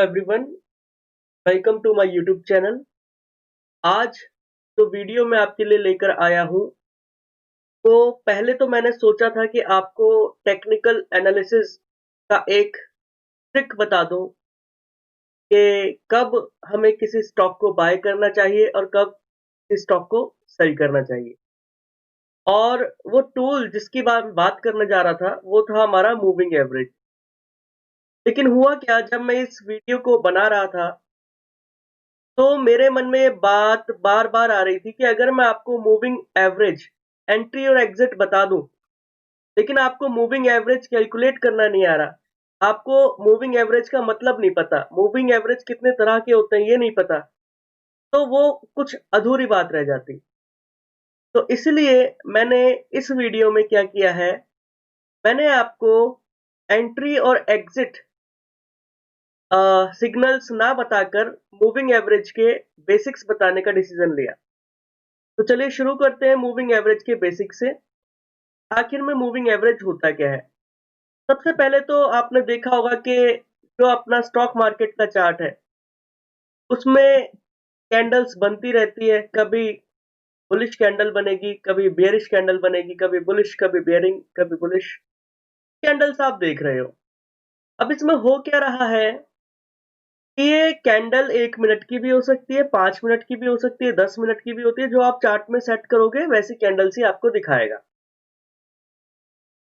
Everyone, welcome to my YouTube channel. आज जो video मैं आपके लिए लेकर आया हूँ, तो पहले तो मैंने सोचा था कि आपको टेक्निकल एनालिसिस का एक ट्रिक बता दूं कि कब हमें किसी स्टॉक को बाय करना चाहिए और कब किसी स्टॉक को सेल करना चाहिए। और वो टूल जिसकी बात करने जा रहा था वो था हमारा मूविंग एवरेज। लेकिन हुआ क्या, जब मैं इस वीडियो को बना रहा था तो मेरे मन में ये बात बार-बार आ रही थी कि अगर मैं आपको मूविंग एवरेज, एंट्री और एग्जिट बता दूं, लेकिन आपको मूविंग एवरेज कैलकुलेट करना नहीं आ रहा, आपको मूविंग एवरेज का मतलब नहीं पता, मूविंग एवरेज कितने तरह के होते हैं ये नहीं पता, तो वो कुछ अधूरी बात रह जाती। तो इसलिए मैंने इस वीडियो में क्या किया है, मैंने आपको एंट्री और एग्जिट सिग्नल्स ना बताकर मूविंग एवरेज के बेसिक्स बताने का डिसीजन लिया। तो चलिए शुरू करते हैं मूविंग एवरेज के बेसिक से। आखिर में मूविंग एवरेज होता क्या है? सबसे पहले तो आपने देखा होगा कि जो अपना स्टॉक मार्केट का चार्ट है, उसमें कैंडल्स बनती रहती है। कभी बुलिश कैंडल बनेगी, कभी बेयरिश कैंडल बनेगी, कभी बुलिश, कभी बेयरिंग, कभी बुलिश कैंडल्स आप देख रहे हो। अब इसमें हो क्या रहा है कि ये कैंडल 1 मिनट की भी हो सकती है, 5 मिनट की भी हो सकती है, 10 मिनट की भी होती है। जो आप चार्ट में सेट करोगे वैसी कैंडल्स ही आपको दिखाएगा।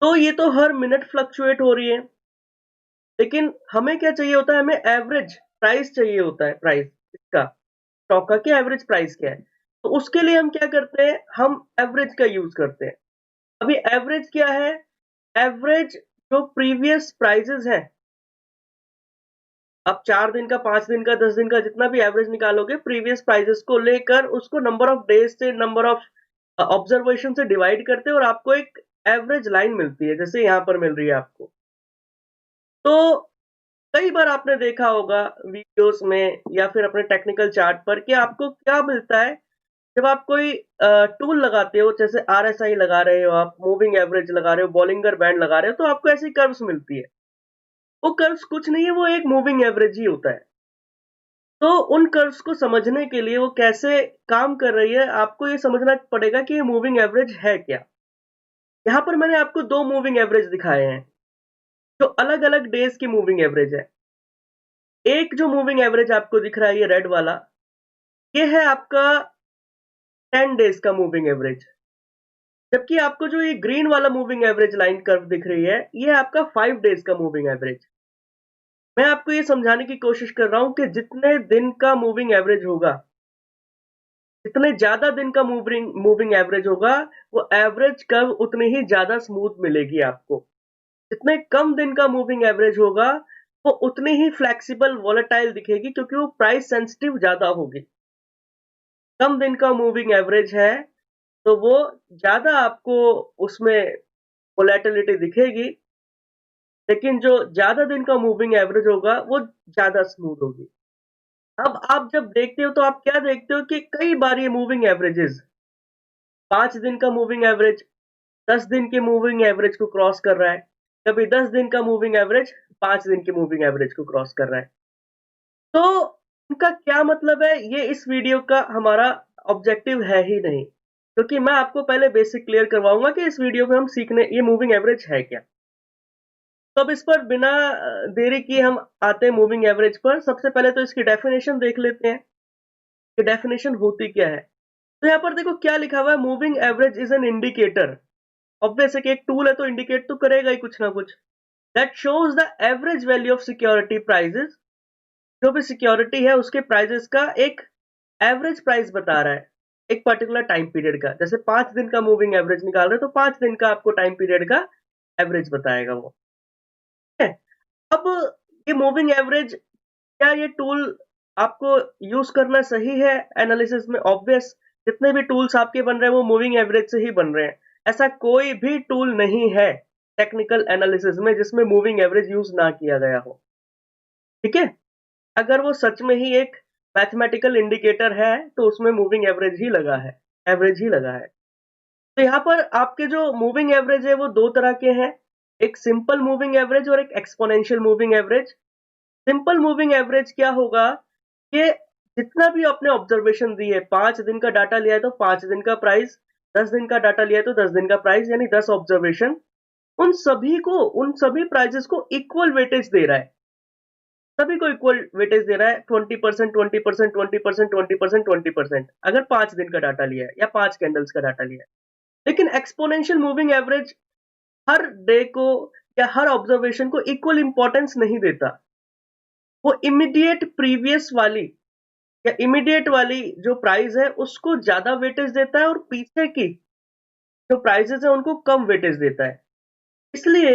तो ये तो हर मिनट फ्लक्चुएट हो रही है, लेकिन हमें क्या चाहिए होता है, हमें एवरेज प्राइस चाहिए होता है। प्राइस इसका स्टॉक का क्या एवरेज प्राइस क्या है, तो उसके लिए हम क्या करते हैं, हम एवरेज का यूज करते हैं। अभी एवरेज क्या है? एवरेज जो प्रीवियस प्राइसेस है, आप 4 दिन का, 5 दिन का, 10 दिन का जितना भी एवरेज निकालोगे, प्रीवियस प्राइसेस को लेकर उसको नंबर ऑफ डेज से, नंबर ऑफ ऑब्जर्वेशन से डिवाइड करते हैं और आपको एक एवरेज लाइन मिलती है, जैसे यहाँ पर मिल रही है आपको। तो कई बार आपने देखा होगा वीडियोस में या फिर अपने टेक्निकल चार्ट पर कि आपको क्या मिलता है जब आप कोई टूल लगाते हो, जैसे आरएसआई लगा रहे हो, आप मूविंग एवरेज लगा रहे हो, बॉलिंगर बैंड लगा रहे हो, तो आपको ऐसी कर्व्स मिलती है। वो कर्व्स कुछ नहीं है, वो एक मूविंग एवरेज ही होता है। तो उन कर्व्स को समझने के लिए वो कैसे काम कर रही है, आपको ये समझना पड़ेगा कि ये मूविंग एवरेज है क्या। यहाँ पर मैंने आपको दो मूविंग एवरेज दिखाए हैं जो अलग अलग डेज की मूविंग एवरेज है। एक जो मूविंग एवरेज आपको दिख रहा है, ये रेड वाला, ये है आपका 10 डेज का मूविंग एवरेज। जबकि आपको जो ये ग्रीन वाला मूविंग एवरेज लाइन कर्व दिख रही है, ये है आपका 5 डेज का मूविंग एवरेज। मैं आपको ये समझाने की कोशिश कर रहा हूं कि जितने दिन का मूविंग एवरेज होगा, जितने ज्यादा दिन का मूविंग मूविंग एवरेज होगा, वो एवरेज कर्व उतनी ही ज्यादा स्मूथ मिलेगी आपको। जितने कम दिन का मूविंग एवरेज होगा, वो उतनी ही फ्लेक्सिबल वॉलेटाइल दिखेगी, क्योंकि वो प्राइस सेंसिटिव ज्यादा होगी। कम दिन का मूविंग एवरेज है तो वो ज्यादा आपको उसमें वोलेटिलिटी दिखेगी, लेकिन जो ज्यादा दिन का मूविंग एवरेज होगा वो ज्यादा स्मूथ होगी। अब आप जब देखते हो तो आप क्या देखते हो कि कई बार ये मूविंग एवरेजेस 5 दिन का मूविंग एवरेज 10 दिन के मूविंग एवरेज को क्रॉस कर रहा है, कभी 10 दिन का मूविंग एवरेज 5 दिन के मूविंग एवरेज को क्रॉस कर रहा है। तो इनका क्या मतलब है, ये इस वीडियो का हमारा ऑब्जेक्टिव है ही नहीं, क्योंकि मैं आपको पहले बेसिक क्लियर करवाऊंगा कि इस वीडियो में हम सीखने ये मूविंग एवरेज है क्या। तो अब इस पर बिना देरी किए हम आते हैं मूविंग एवरेज पर। सबसे पहले तो इसकी डेफिनेशन देख लेते हैं कि डेफिनेशन होती क्या है। तो यहाँ पर देखो क्या लिखा हुआ है, moving average is an indicator. Obvious है कि एक टूल है तो इंडिकेट तो करेगा ही कुछ ना कुछ। That shows the average value of security prices. जो भी सिक्योरिटी है उसके प्राइजेस का एक एवरेज प्राइस बता रहा है एक पर्टिकुलर टाइम पीरियड का। जैसे 5 दिन का मूविंग एवरेज निकाल रहे हो तो 5 दिन का आपको टाइम पीरियड का एवरेज बताएगा वो। ठीक है। अब ये मूविंग एवरेज, क्या ये टूल आपको यूज करना सही है एनालिसिस में? ऑब्वियस, जितने भी टूल्स आपके बन रहे हैं वो मूविंग एवरेज से ही बन रहे हैं। ऐसा कोई भी टूल नहीं है टेक्निकल एनालिसिस में जिसमें मूविंग एवरेज यूज ना किया गया हो। ठीक है। अगर वो सच में ही एक मैथमेटिकल इंडिकेटर है तो उसमें मूविंग एवरेज ही लगा है, एवरेज ही लगा है। तो यहाँ पर आपके जो मूविंग एवरेज है वो दो तरह के हैं, एक सिंपल मूविंग एवरेज और एक exponential moving average. Simple moving average क्या होगा, ये जितना भी आपने ऑब्जर्वेशन दी है, 5 दिन का डाटा लिया है तो 5 दिन का प्राइस, 10 दिन का डाटा लिया है तो 10 दिन का प्राइस, यानी 10 ऑब्जर्वेशन, उन सभी प्राइजेस को इक्वल वेटेज दे रहा है, सभी को इक्वल वेटेज दे रहा है, 20%, 20%, 20%, 20%, 20%, अगर 5 दिन का डाटा लिया है या 5 कैंडल्स का डाटा लिया है। लेकिन एक्सपोनेंशियल मूविंग एवरेज हर डे को या हर ऑब्जर्वेशन को इक्वल इंपॉर्टेंस नहीं देता, वो इमीडिएट प्रीवियस वाली या इमीडिएट वाली जो प्राइस है उसको ज्यादा वेटेज देता है और पीछे की जो प्राइसेस है उनको कम वेटेज देता है। इसलिए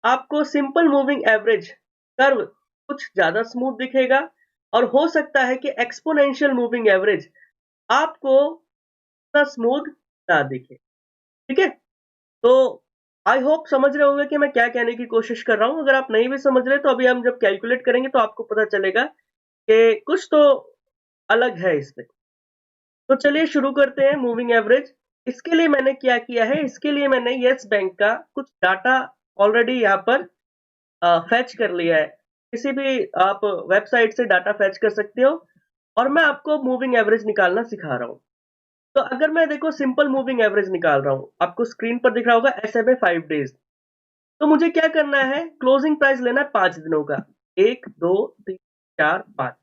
आपको सिंपल मूविंग एवरेज कर्व कुछ ज्यादा स्मूथ दिखेगा, और हो सकता है कि एक्सपोनेंशियल मूविंग एवरेज आपको इतना स्मूथ ना दिखे। ठीक है, तो आई होप समझ रहे होंगे कि मैं क्या कहने की कोशिश कर रहा हूं। अगर आप नहीं भी समझ रहे तो अभी हम जब कैलकुलेट करेंगे तो आपको पता चलेगा कि कुछ तो अलग है इसमें। तो चलिए शुरू करते हैं मूविंग एवरेज। इसके लिए मैंने क्या किया है, इसके लिए मैंने यस बैंक का कुछ डाटा ऑलरेडी यहाँ पर फेच कर लिया है। किसी भी आप वेबसाइट से डाटा फेच कर सकते हो, और मैं आपको मूविंग एवरेज निकालना सिखा रहा हूँ। तो अगर मैं देखो सिंपल मूविंग एवरेज निकाल रहा हूँ, आपको स्क्रीन पर दिख रहा होगा SMA 5 डेज। तो मुझे क्या करना है, क्लोजिंग प्राइस लेना है 5 दिनों का, 1, 2, 3, 4, 5।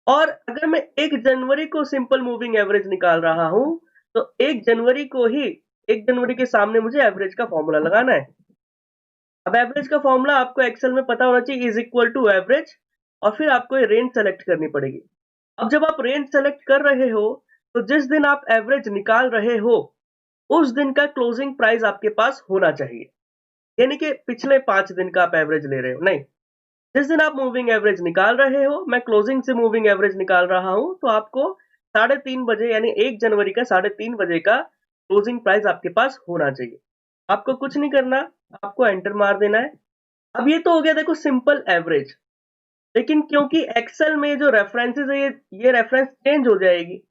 और अगर मैं 1 जनवरी को सिंपल मूविंग एवरेज निकाल रहा हूं, तो 1 जनवरी को ही, 1 जनवरी के सामने मुझे एवरेज का फॉर्मूला लगाना है। अब एवरेज का फॉर्मूला आपको एक्सेल में पता होना चाहिए, इज इक्वल टू एवरेज, और फिर आपको ये रेंज सेलेक्ट करनी पड़ेगी। अब जब आप रेंज सेलेक्ट कर रहे हो, तो जिस दिन आप एवरेज निकाल रहे हो उस दिन का क्लोजिंग प्राइस आपके पास होना चाहिए, यानी कि पिछले 5 दिन का आप एवरेज ले रहे हो नहीं। जिस दिन आप मूविंग एवरेज निकाल रहे हो, मैं क्लोजिंग से मूविंग एवरेज निकाल रहा हूं, तो आपको 3:30 बजे यानी 1 जनवरी का 3:30 बजे का क्लोजिंग प्राइस आपके पास होना चाहिए। आपको कुछ नहीं करना, आपको एंटर मार देना है। अब ये तो हो गया देखो सिंपल एवरेज, लेकिन क्योंकि एक्सेल में जो रेफरेंसेस है ये रेफरेंस चेंज हो जाएगी।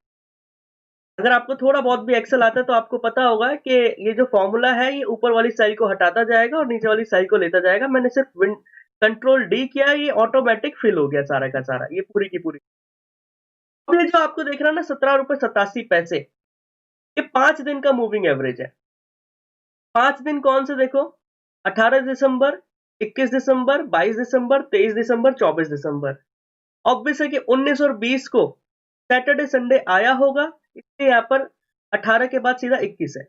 अगर आपको थोड़ा बहुत भी एक्सेल आता है तो आपको पता होगा कि ये जो फॉर्मूला है ये ऊपर वाली सेल को हटाता जाएगा और नीचे वाली सेल को लेता जाएगा। मैंने सिर्फ कंट्रोल डी किया, ये ऑटोमेटिक फिल हो गया सारा का सारा, ये पूरी की पूरी। अब ये जो आपको देख रहा है ना 17 रुपए 87 पैसे, ये 5 दिन का मूविंग एवरेज है। 5 दिन कौन से देखो, 18 दिसंबर, 21 दिसंबर, 22 दिसंबर, 23 दिसंबर, 24 दिसंबर। ऑब्वियस है कि 19 और 20 को सैटरडे संडे आया होगा, इसलिए यहाँ पर 18 के बाद सीधा 21 है।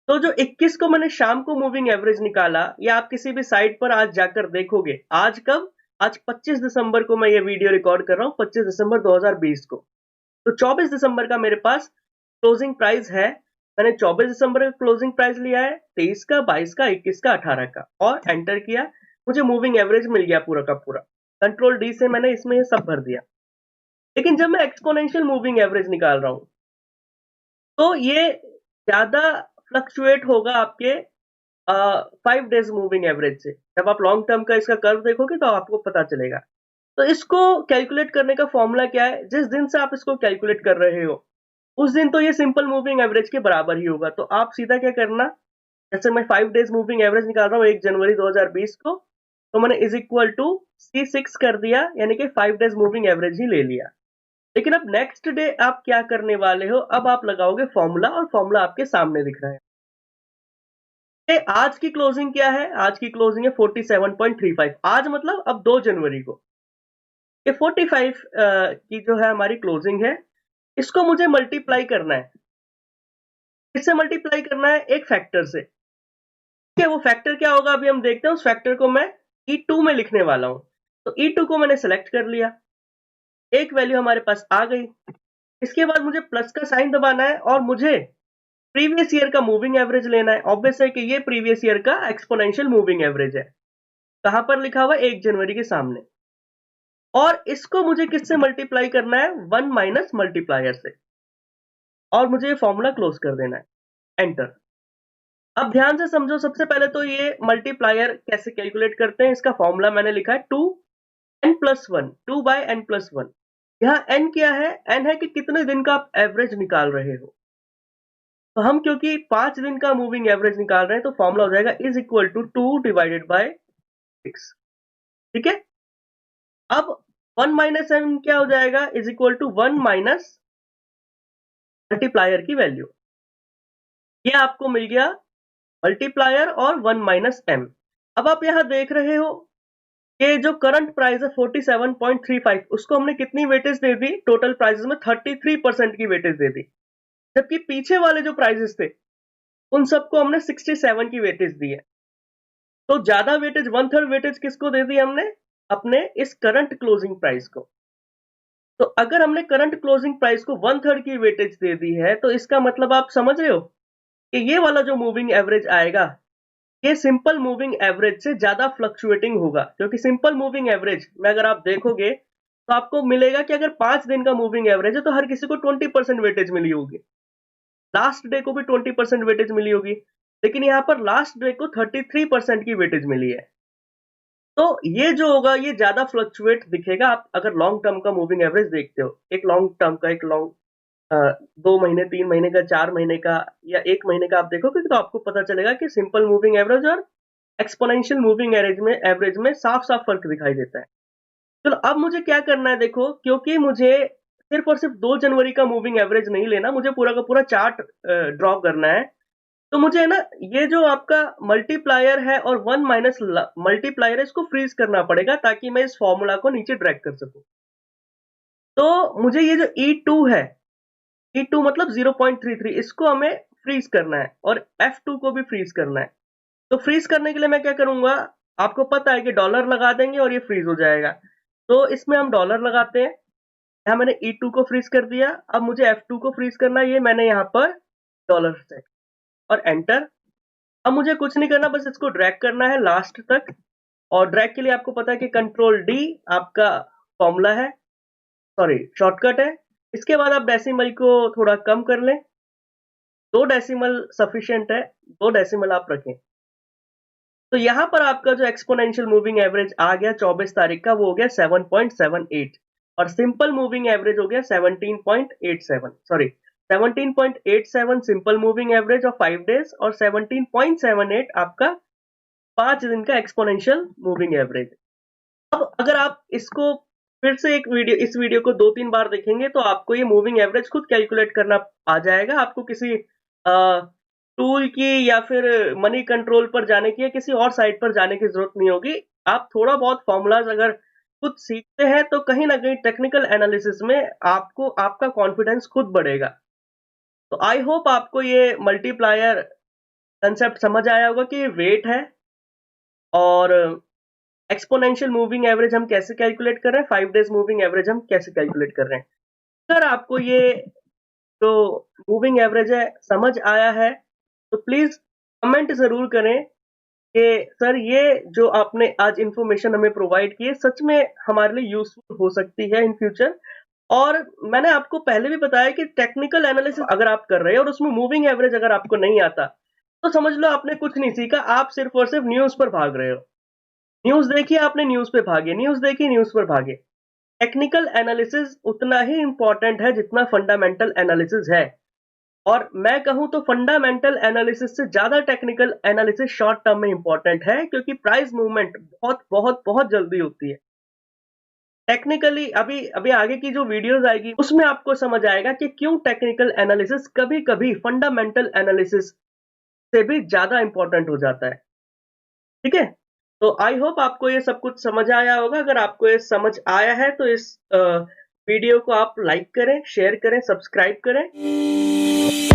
तो जो 21 को मैंने शाम को मूविंग एवरेज निकाला, या आप किसी भी साइट पर आज जाकर देखोगे, आज कब, आज 25 दिसंबर को मैं ये वीडियो रिकॉर्ड कर रहा हूँ, 25 दिसंबर 2020 को। तो 24 दिसंबर का मेरे पास क्लोजिंग प्राइस है। मैंने 24 दिसंबर का क्लोजिंग प्राइस लिया है, 23 का, 22 का, 21 का, 18 का, और एंटर किया। मुझे मूविंग एवरेज मिल गया पूरा का पूरा। कंट्रोल डी से मैंने इसमें ये सब भर दिया। लेकिन जब मैं एक्सपोनेंशियल मूविंग एवरेज निकाल रहा हूँ, तो ये ज्यादा फ्लक्चुएट होगा आपके 5 डेज मूविंग एवरेज से। जब आप लॉन्ग टर्म का इसका कर्व देखोगे तो आपको पता चलेगा। तो इसको कैलकुलेट करने का फॉर्मूला क्या है, जिस दिन से आप इसको कैलकुलेट कर रहे हो उस दिन तो ये सिंपल मूविंग एवरेज के बराबर ही होगा। तो आप सीधा क्या करना, जैसे मैं 5 डेज मूविंग एवरेज निकाल रहा हूँ 1 जनवरी 2020 को, तो मैंने इज इक्वल टू C6 कर दिया, यानी कि 5 डेज मूविंग एवरेज ही ले लिया। लेकिन अब नेक्स्ट डे आप क्या करने वाले हो, अब आप लगाओगे फॉर्मूला, और फॉर्मूला आपके सामने दिख रहा है। आज की क्लोजिंग क्या है, आज की क्लोजिंग है 47.35। आज मतलब अब 2 जनवरी को ये 45 की जो है हमारी क्लोजिंग है, इसको मुझे मल्टीप्लाई करना है। इससे मल्टीप्लाई करना है एक फैक्टर से। ठीक है, वो फैक्टर क्या होगा अभी हम देखते हैं। उस फैक्टर को मैं E2 में लिखने वाला हूं। तो E2 को मैंने सेलेक्ट कर लिया, एक वैल्यू हमारे पास आ गई। इसके बाद मुझे प्लस का साइन दबाना है और मुझे प्रीवियस ईयर का मूविंग एवरेज लेना है। ऑब्वियस है कि ये प्रीवियस ईयर का एक्सपोनेंशियल मूविंग एवरेज है। कहां पर लिखा हुआ है, 1 जनवरी के सामने। और इसको मुझे किससे मल्टीप्लाई करना है, 1 माइनस मल्टीप्लायर से, और मुझे ये फॉर्मूला क्लोज कर देना है, एंटर। अब ध्यान से समझो, सबसे पहले तो ये मल्टीप्लायर कैसे कैलकुलेट करते हैं, इसका फॉर्मूला मैंने लिखा है 2n+1, 2/n+1। यहाँ n क्या है, n है कि कितने दिन का आप एवरेज निकाल रहे हो। तो हम क्योंकि 5 दिन का मूविंग एवरेज निकाल रहे हैं, तो फॉर्मूला हो जाएगा is equal to 2 divided by 6। ठीक है, अब 1 माइनस एम क्या हो जाएगा, is equal to 1 minus multiplier की वैल्यू। ये आपको मिल गया मल्टीप्लायर और 1 माइनस एम। अब आप यहां देख रहे हो कि जो करंट प्राइस है 47.35, उसको हमने कितनी वेटेज दे दी, टोटल प्राइसेस में 33% की वेटेज दे दी। जबकि पीछे वाले जो प्राइसेस थे उन सबको हमने 67 की वेटेज दी है। तो ज्यादा वेटेज, 1/3 वेटेज किसको दे दी हमने, अपने इस करंट क्लोजिंग प्राइस को। तो अगर हमने करंट क्लोजिंग प्राइस को 1/3 की वेटेज दे दी है, तो इसका मतलब आप समझ रहे हो कि ये वाला जो मूविंग एवरेज आएगा, ये सिंपल मूविंग एवरेज से ज्यादा फ्लक्चुएटिंग होगा। क्योंकि सिंपल मूविंग एवरेज में अगर आप देखोगे तो आपको मिलेगा कि अगर 5 दिन का मूविंग एवरेज है तो हर किसी को 20% वेटेज मिली होगी, लास्ट डे को भी 20% वेटेज मिली होगी, लेकिन यहाँ पर लास्ट डे को 33% की वेटेज मिली है। तो ये जो होगा ये ज्यादा फ्लक्चुएट दिखेगा आप अगर लॉन्ग टर्म का मूविंग एवरेज देखते हो, एक लॉन्ग टर्म का, एक लॉन्ग 2 महीने 3 महीने का 4 महीने का या 1 महीने का आप देखोगे तो आपको पता चलेगा कि सिंपल मूविंग एवरेज और एक्सपोनेंशियल मूविंग एवरेज में साफ साफ फर्क दिखाई देता है। चलो अब मुझे क्या करना है, देखो, क्योंकि मुझे सिर्फ और सिर्फ 2 जनवरी का मूविंग एवरेज नहीं लेना, मुझे पूरा का पूरा चार्ट ड्रॉ करना है। तो मुझे है ना, ये जो आपका मल्टीप्लायर है और 1 माइनस मल्टीप्लायर है, इसको फ्रीज करना पड़ेगा ताकि मैं इस फॉर्मूला को नीचे ड्रैग कर सकूं। तो मुझे ये जो E2 है, E2 मतलब 0.33, इसको हमें फ्रीज करना है और F2 को भी फ्रीज करना है। तो फ्रीज करने के लिए मैं क्या करूंगा, आपको पता है कि डॉलर लगा देंगे और ये फ्रीज हो जाएगा। तो इसमें हम डॉलर लगाते हैं। यहाँ मैंने E2 को फ्रीज कर दिया, अब मुझे F2 को फ्रीज करना है, ये मैंने यहाँ पर डॉलर सेट और एंटर। अब मुझे कुछ नहीं करना, बस इसको ड्रैग करना है लास्ट तक। और ड्रैग के लिए आपको पता है कि कंट्रोल डी आपका फॉर्मूला है, सॉरी शॉर्टकट है। इसके बाद आप डेसिमल को थोड़ा कम कर लें, 2 डेसिमल सफिशिएंट है, 2 डेसिमल आप रखें। तो यहाँ पर आपका जो एक्सपोनेंशियल मूविंग एवरेज आ गया 24 तारीख का, वो हो गया 7.78 और सिंपल मूविंग एवरेज हो गया 17.87, sorry 17.87 simple moving average of 5 days और 17.78 आपका 5 दिन का एक्सपोनेंशियल मूविंग एवरेज। अब अगर आप इसको फिर से इस वीडियो को 2-3 बार देखेंगे तो आपको ये मूविंग एवरेज खुद कैलकुलेट करना आ जाएगा। आपको किसी टूल की या फिर मनी कंट्रोल पर जाने की या किसी और साइट पर जाने की जरूरत नहीं होगी। आप थोड़ा बहुत फॉर्मूलाज अगर खुद सीखते हैं तो कहीं ना कहीं टेक्निकल एनालिसिस में आपको आपका कॉन्फिडेंस खुद बढ़ेगा। तो आई होप आपको ये मल्टीप्लायर कंसेप्ट समझ आया होगा कि वेट है और एक्सपोनेंशियल मूविंग एवरेज हम कैसे कैलकुलेट कर रहे हैं, 5 डेज मूविंग एवरेज हम कैसे कैलकुलेट कर रहे हैं। अगर आपको ये जो मूविंग एवरेज है समझ आया है तो प्लीज कमेंट जरूर करें कि सर ये जो आपने आज इंफॉर्मेशन हमें प्रोवाइड की है सच में हमारे लिए यूजफुल हो सकती है इन फ्यूचर। और मैंने आपको पहले भी बताया कि टेक्निकल एनालिसिस अगर आप कर रहे हो और उसमें मूविंग एवरेज अगर आपको नहीं आता तो समझ लो आपने कुछ नहीं सीखा, आप सिर्फ और सिर्फ न्यूज पर भाग रहे हो। न्यूज देखी आपने, न्यूज पे भागे, न्यूज देखी, न्यूज पर भागे। टेक्निकल एनालिसिस उतना ही इंपॉर्टेंट है जितना फंडामेंटल एनालिसिस है। और मैं कहूं तो फंडामेंटल एनालिसिस से ज्यादा टेक्निकल एनालिसिस शॉर्ट टर्म में इंपॉर्टेंट है, क्योंकि प्राइस मूवमेंट बहुत बहुत बहुत जल्दी होती है। टेक्निकली अभी अभी आगे की जो वीडियोस आएगी उसमें आपको समझ आएगा कि क्यों टेक्निकल एनालिसिस कभी कभी फंडामेंटल एनालिसिस से भी ज्यादा इंपॉर्टेंट हो जाता है। ठीक है, तो आई होप आपको ये सब कुछ समझ आया होगा। अगर आपको ये समझ आया है तो इस वीडियो को आप लाइक करें, शेयर करें, सब्सक्राइब करें।